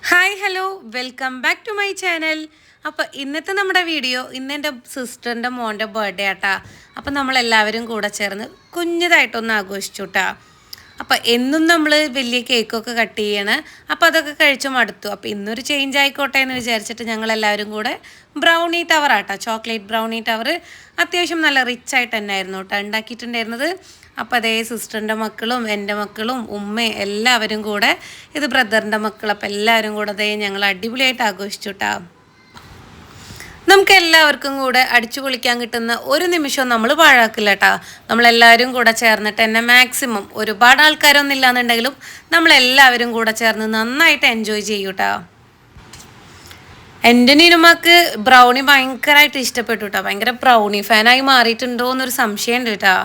Hi hello welcome back to my channel. അപ്പോൾ ഇന്നത്തെ നമ്മുടെ വീഡിയോ എൻ്റെ സിസ്റ്ററിൻ്റെ മോൻ്റെ ബർത്ത്ഡേ ആട്ടാ. അപ്പോൾ നമ്മളെല്ലാവരും കൂടെ ചേർന്ന് കുഞ്ഞതായിട്ടൊന്ന് ആഘോഷിച്ചു കേട്ടാ. അപ്പോൾ എന്നും നമ്മൾ വലിയ കേക്കൊക്കെ കട്ട് ചെയ്യണം. അപ്പോൾ അതൊക്കെ കഴിച്ചു മടുത്തു. അപ്പോൾ ഇന്നൊരു ചേഞ്ച് ആയിക്കോട്ടെ എന്ന് വിചാരിച്ചിട്ട് ഞങ്ങളെല്ലാവരും കൂടെ ബ്രൗണി ടവർ ആട്ടാ, ചോക്ലേറ്റ് ബ്രൗണി ടവർ അത്യാവശ്യം നല്ല റിച്ച് ആയിട്ട് തന്നെ ആയിരുന്നു കേട്ടോ ഉണ്ടാക്കിയിട്ടുണ്ടായിരുന്നത്. അപ്പോൾ അതേ സിസ്റ്ററിൻ്റെ മക്കളും എൻ്റെ മക്കളും ഉമ്മയും എല്ലാവരും കൂടെ, ഇത് ബ്രദറിൻ്റെ മക്കൾ, അപ്പോൾ എല്ലാവരും കൂടെ അതേ ഞങ്ങൾ അടിപൊളിയായിട്ട് ആഘോഷിച്ചു കേട്ടോ. നമുക്ക് എല്ലാവർക്കും കൂടെ അടിച്ചു പൊളിക്കാൻ കിട്ടുന്ന ഒരു നിമിഷവും നമ്മൾ പാഴാക്കില്ല കേട്ടോ. നമ്മളെല്ലാവരും കൂടെ ചേർന്നിട്ട് തന്നെ മാക്സിമം, ഒരുപാട് ആൾക്കാരൊന്നും ഇല്ലാന്നുണ്ടെങ്കിലും നമ്മളെല്ലാവരും കൂടെ ചേർന്ന് നന്നായിട്ട് എൻജോയ് ചെയ്യും കേട്ടോ. എൻ്റെ നീനുമാക്ക് ബ്രൗണി ഭയങ്കരമായിട്ട് ഇഷ്ടപ്പെട്ടു കേട്ടോ. ഭയങ്കര ബ്രൗണി ഫാനായി മാറിയിട്ടുണ്ടോ എന്നൊരു സംശയമുണ്ട് കേട്ടോ.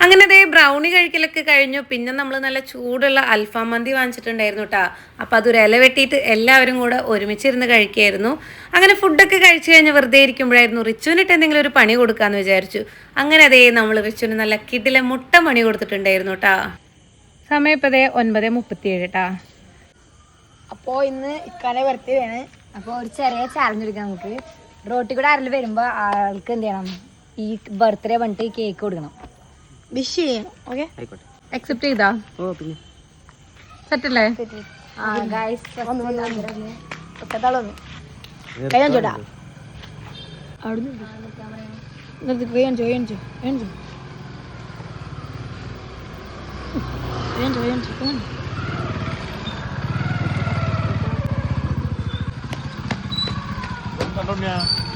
അങ്ങനെ അതേ ബ്രൗണി കഴിക്കലൊക്കെ കഴിഞ്ഞു. പിന്നെ നമ്മൾ നല്ല ചൂടുള്ള അൽഫാം മന്തി വാങ്ങിച്ചിട്ടുണ്ടായിരുന്നു കേട്ടോ. അപ്പോൾ അതൊരു ഇല വെട്ടിയിട്ട് എല്ലാവരും കൂടെ ഒരുമിച്ചിരുന്ന് കഴിക്കുകയായിരുന്നു. അങ്ങനെ ഫുഡൊക്കെ കഴിച്ച് കഴിഞ്ഞ് വെറുതെ ഇരിക്കുമ്പോഴായിരുന്നു റിച്ചുവിനിട്ട് എന്തെങ്കിലും ഒരു പണി കൊടുക്കാമെന്ന് വിചാരിച്ചു. അങ്ങനെ അതേ നമ്മൾ റിച്ചുവിന് നല്ല കിടിലൻ മുട്ട പണി കൊടുത്തിട്ടുണ്ടായിരുന്നു കേട്ടോ. സമയം ഇപ്പോൾ അതേ 9:37 കേട്ടോ. അപ്പോൾ ഇന്ന് ഇക്കാനെ ബർത്ത്ഡേ ആണ്. അപ്പോൾ ഒരു ചെറിയ ചാലഞ്ച് എടുക്കാം നമുക്ക്. റോട്ടിൽ കൂടെ ആരെങ്കിലും വരുമ്പോൾ ആൾക്ക് എന്ത് ചെയ്യണം, ഈ ബർത്ത്ഡേ പറഞ്ഞിട്ട് ഈ കേക്ക് കൊടുക്കണം. വിഷ് ചെയ്യണം. ഓക്കെ, അക്സെപ്റ്റ് ചെയ്താ സെറ്റല്ലേ?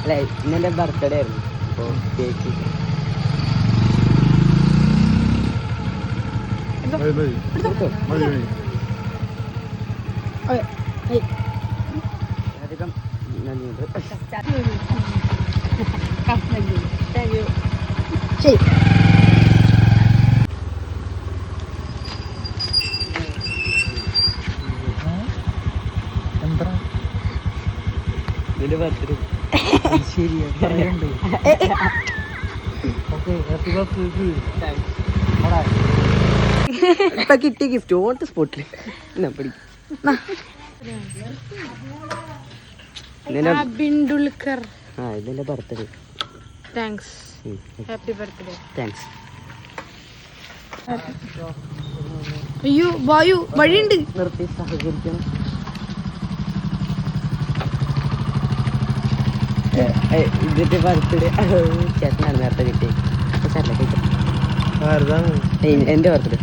അല്ലേ ഇന്നെൻ്റെ ബർത്ത്ഡേ ആയിരുന്നു. അപ്പോൾ കേക്ക് അധികം നന്ദിയുണ്ട്. ശരി. ഇതിൻ്റെ ബർത്ത്ഡേ ശരിയാ. ഇപ്പൊ കിട്ടിയ ഗിഫ്റ്റ് ഓൺ ദ സ്പോട്ടിൽ ഇതിന്റെ birthday. Thanks, happy birthday. Thanks. അയ്യോ വായു വഴിയുണ്ട്, നിർത്തി സഹകരിക്കണം. ഇതിന്റെ ബർത്ത്ഡേ ചേട്ടനാണ് നേരത്തെ കിട്ടി. എന്റെ ബർത്ത്ഡേ.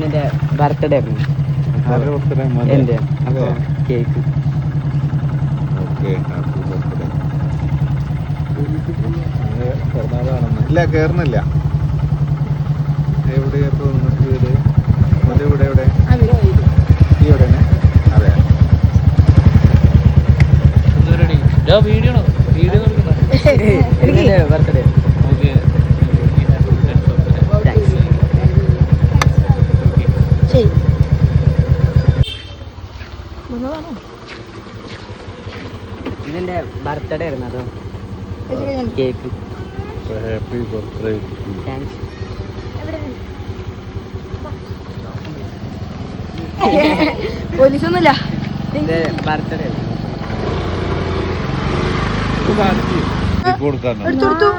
എന്റെ ബർത്ത്ഡേ ആയിരുന്നു എന്റെ. അപ്പൊ കേക്ക് ഇല്ല, കേറുന്നില്ല. എവിടെയപ്പോ വീട്? ഇവിടെ എവിടെ? ഈ എവിടെ? അതെ. ബർത്ത്ഡേ. ഇതെന്റെ ബർത്ത്ഡേ ആയിരുന്നു. അതോ കേക്ക്. Happy birthday. താങ്ക്സ്. പോലീസൊന്നുമില്ല. എന്റെ ബർത്ത്ഡേ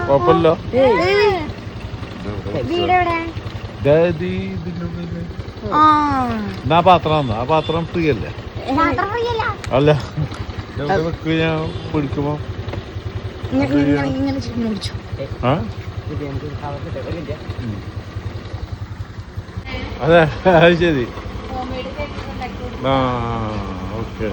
കുഴപ്പമില്ല. ആ പാത്രം, ആ പാത്രം ഫ്രീ അല്ലേ? അല്ല, വെക്ക് ഞാൻ പിടിക്കുമ്പോ. അതെ, അത് ശരി. ആ ഓക്കെ.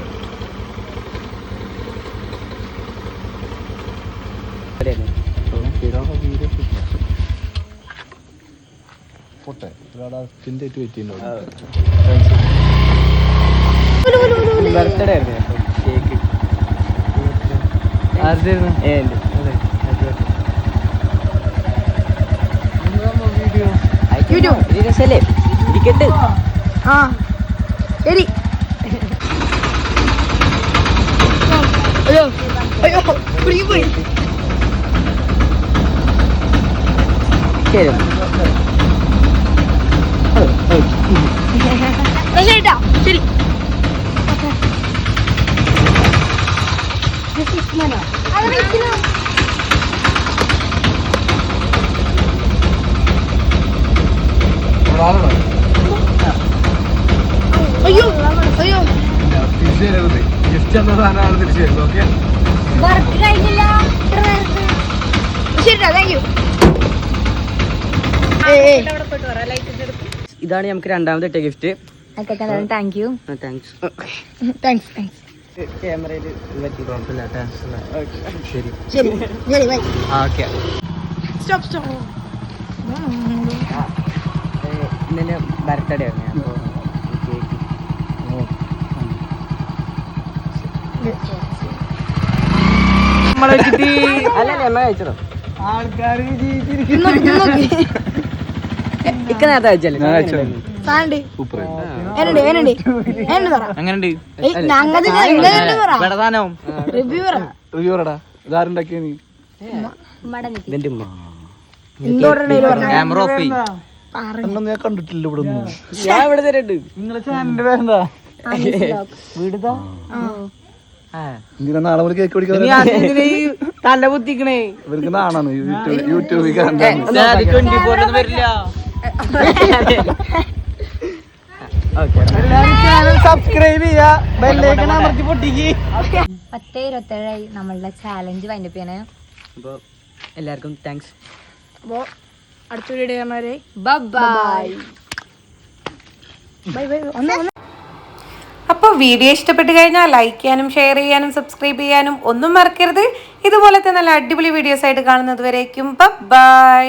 ബർത്ത്ഡേ ആയിരുന്നു കേക്ക്. രസല്ലേ ഇരിക്കട്ടെ. ആ ശരി. അയ്യോ അയ്യോ ശരി ശരിട്ടാ ശരി അയ്യോ അയ്യോ ഗിഫ്റ്റ് എന്ന സാധനമാണ് തിരിച്ചു വരുന്നത്. ഓക്കെ, വർക്ക് കഴിഞ്ഞില്ല ശരിട്ടാ താങ്ക് യു ഇതാണ് നമുക്ക് രണ്ടാമത്തെ ഇട്ട gift. Thank you thanks. Thanks thanks ക്യാമറയിൽ പറ്റി കുഴപ്പമില്ല. ശരി ശരി ശരി ബൈ ഓക്കെ. സ്റ്റോപ്പ് സ്റ്റോപ്പ് ഇന്നെ ബർത്ത്ഡേ ആണ്. അപ്പോൾ അല്ല എമ്മ കഴിച്ചോ. ഇക്ക നേരത്തെ കഴിച്ചല്ലേ? ഇതാരുണ്ടാക്കിയ നീ? ഇതെന്റെ ഉമ്മ. ഞാൻ കണ്ടിട്ടില്ല ഇവിടെ ഒന്നും. ഞാൻ ഇവിടെ തരുന്നുണ്ട്. നിങ്ങളെ ചാനലിന്റെ പേരെന്താ? ഇങ്ങനെ നാളെ മുതൽ കേക്ക് പിടിക്കാൻ തല കുത്തിക്കണേ. ഇവർക്ക് നാണാണ് യൂട്യൂബിൽ സബ്സ്ക്രൈബ് ചെയ്യാ, ബെല്ലൈക്കൺ അമർത്തി പൊട്ടിക്ക്. 10:27 നമ്മളുടെ ചാലഞ്ച് വൈൻഡപ്പ് ചെയ്യണേ. അപ്പോൾ എല്ലാവർക്കും താങ്ക്സ്. അപ്പോൾ അടുത്ത വീഡിയോ കാണുന്നവരെ ബൈ ബൈ ബൈ ബൈ. അപ്പോൾ വീഡിയോ ഇഷ്ടപ്പെട്ട് കഴിഞ്ഞാൽ ലൈക്ക് ചെയ്യാനും ഷെയർ ചെയ്യാനും സബ്സ്ക്രൈബ് ചെയ്യാനും ഒന്നും മറക്കരുത്. ഇതുപോലത്തെ നല്ല അടിപൊളി വീഡിയോസ് ആയിട്ട് കാണുന്നത് വരേക്കും ബൈ.